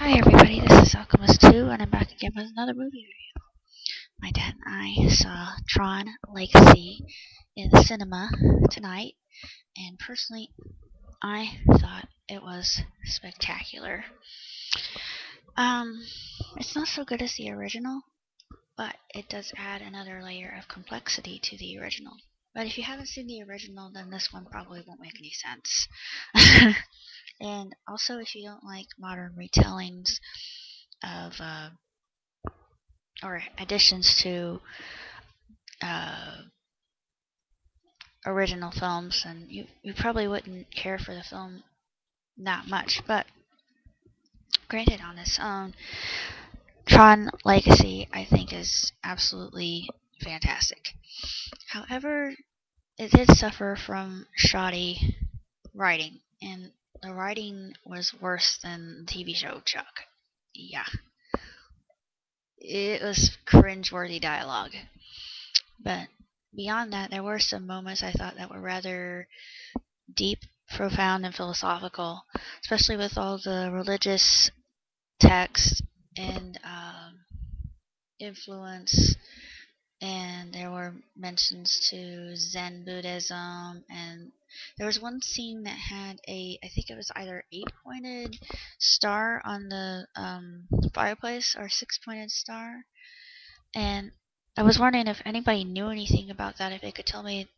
Hi everybody, this is Alchemist 2 and I'm back again with another movie review. My dad and I saw Tron Legacy in the cinema tonight, and personally I thought it was spectacular. Um, it's not so good as the original, but it does add another layer of complexity to the original. But if you haven't seen the original, then this one probably won't make any sense. And also, if you don't like modern retellings of or additions to uh, original films, and you probably wouldn't care for the film that much. But granted, on its own, Tron Legacy I think is absolutely fantastic. However, it did suffer from shoddy writing, and the writing was worse than the TV show Chuck. Yeah, it was cringeworthy dialogue. But beyond that, there were some moments I thought that were rather deep, profound, and philosophical, especially with all the religious text and influence. And there were mentions to Zen Buddhism, and there was one scene that had I think it was either 8-pointed star on the fireplace or 6-pointed star. And I was wondering if anybody knew anything about that, if they could tell me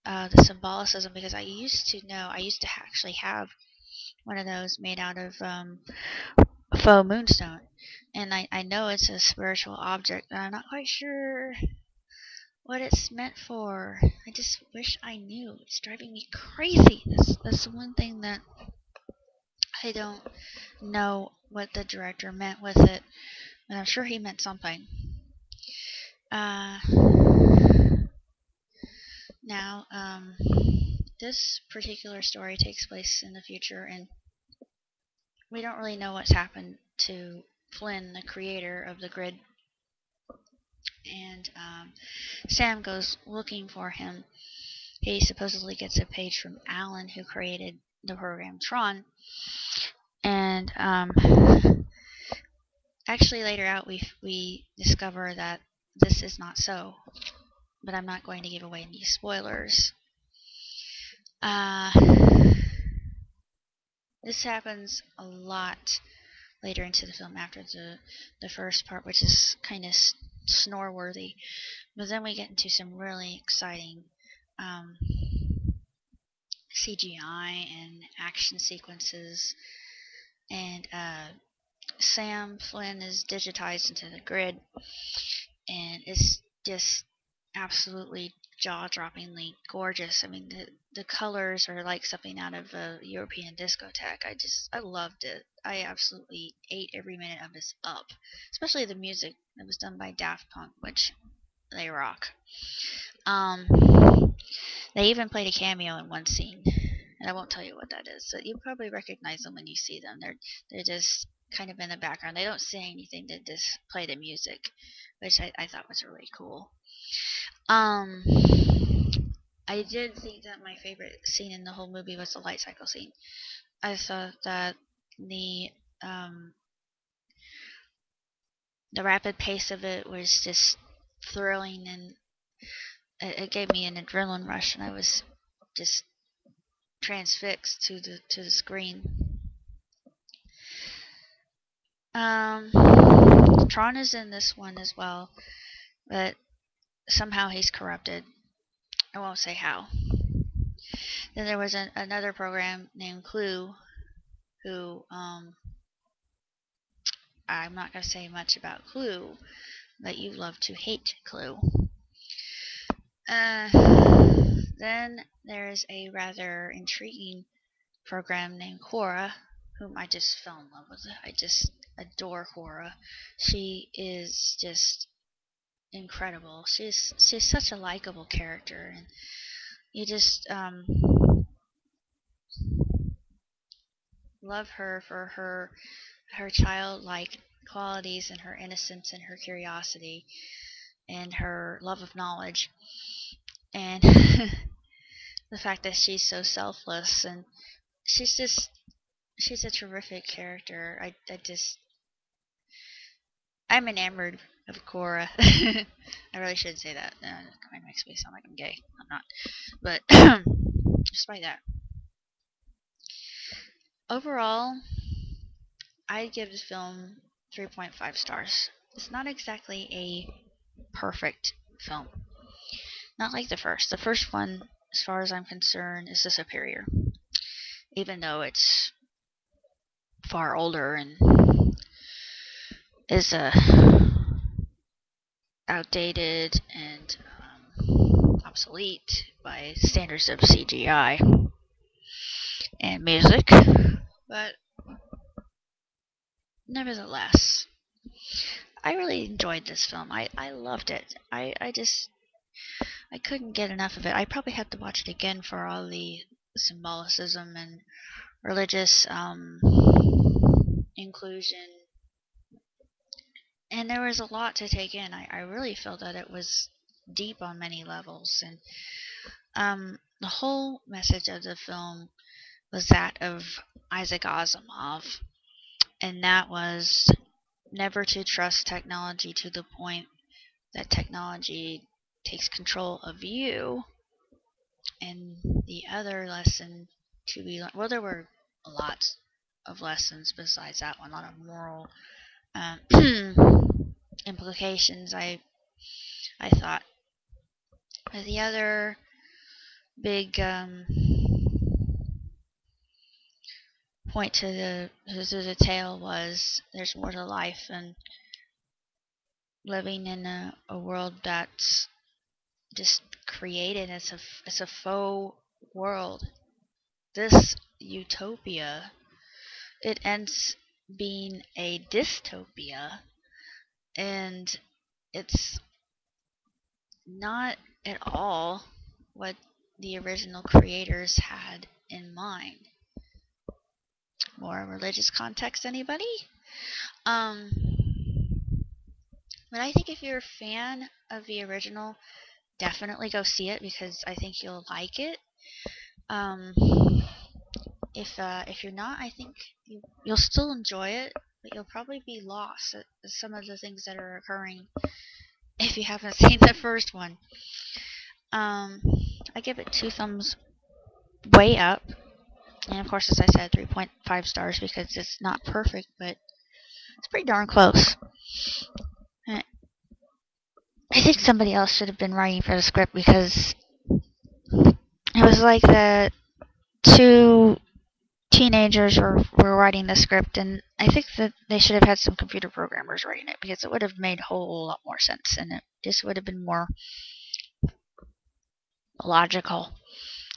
the symbolicism, because I used to know. I used to actually have one of those made out of faux moonstone, and I know it's a spiritual object, but I'm not quite sure what it's meant for. I just wish I knew. It's driving me crazy. That's the one thing that I don't know what the director meant with it, but I'm sure he meant something. Uh, Now, this particular story takes place in the future, and we don't really know what's happened to Flynn, the creator of the grid. And Sam goes looking for him. He supposedly gets a page from Alan, who created the program Tron. And actually, later out, we discover that this is not so. But I'm not going to give away any spoilers. Uh, this happens a lot later into the film after the first part, which is kind of snore worthy. But then we get into some really exciting CGI and action sequences, and Sam Flynn is digitized into the grid, and it's just absolutely jaw-droppingly gorgeous. I mean, the colors are like something out of a European discotheque. I loved it. I absolutely ate every minute of this up, especially the music that was done by Daft Punk, which they rock. Um, they even played a cameo in one scene, and I won't tell you what that is. So you'll probably recognize them when you see them. They're just kind of in the background. They don't say anything. They just play the music, which I thought was really cool. Um, I did think that my favorite scene in the whole movie was the light cycle scene. I thought that the um, the rapid pace of it was just thrilling, and it gave me an adrenaline rush, and I was just transfixed to the screen. Um, Tron is in this one as well, but somehow he's corrupted. I won't say how. Then there was another program named Clue, who I'm not going to say much about Clue, but you love to hate Clue. Uh, then there's a rather intriguing program named Quorra, whom I just fell in love with. I just adore Quorra. She is just incredible. She's such a likable character, and you just love her for her childlike qualities and her innocence and her curiosity and her love of knowledge, and the fact that she's so selfless, and she's a terrific character. I just I'm enamored of Quorra. I really should say that. It makes me sound like I'm gay. I'm not. But despite that, overall, I'd give this film 3.5 stars. It's not exactly a perfect film. Not like the first. The first one, as far as I'm concerned, is the superior. Even though it's far older and is outdated and obsolete by standards of CGI and music, but nevertheless, I really enjoyed this film. I loved it. I couldn't get enough of it. I probably have to watch it again for all the symbolicism and religious inclusion. And there was a lot to take in. I really felt that it was deep on many levels. And the whole message of the film was that of Isaac Asimov. And that was never to trust technology to the point that technology takes control of you. And the other lesson to be learned, well, there were lots of lessons besides that one, a lot of moral um, implications. I thought, but the other big point to the tale was there's more to life than living in a world that's just created. It's a faux world. This utopia, it ends being a dystopia, and it's not at all what the original creators had in mind. More religious context, anybody? Um, but I think if you're a fan of the original, definitely go see it because I think you'll like it. Um, if you're not, I think you'll still enjoy it, but you'll probably be lost at some of the things that are occurring if you haven't seen the first one. Um, I give it 2 thumbs way up, and of course, as I said, 3.5 stars because it's not perfect, but it's pretty darn close. I think somebody else should have been writing for the script because it was like the two teenagers were writing the script, and I think that they should have had some computer programmers writing it because it would have made a whole lot more sense and it just would have been more logical.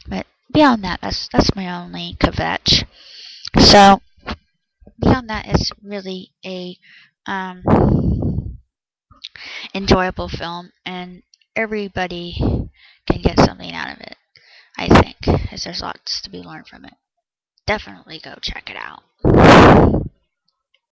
But beyond that, that's my only kvetch. So beyond that, it's really a um, enjoyable film, and everybody can get something out of it. I think, because there's lots to be learned from it. Definitely go check it out.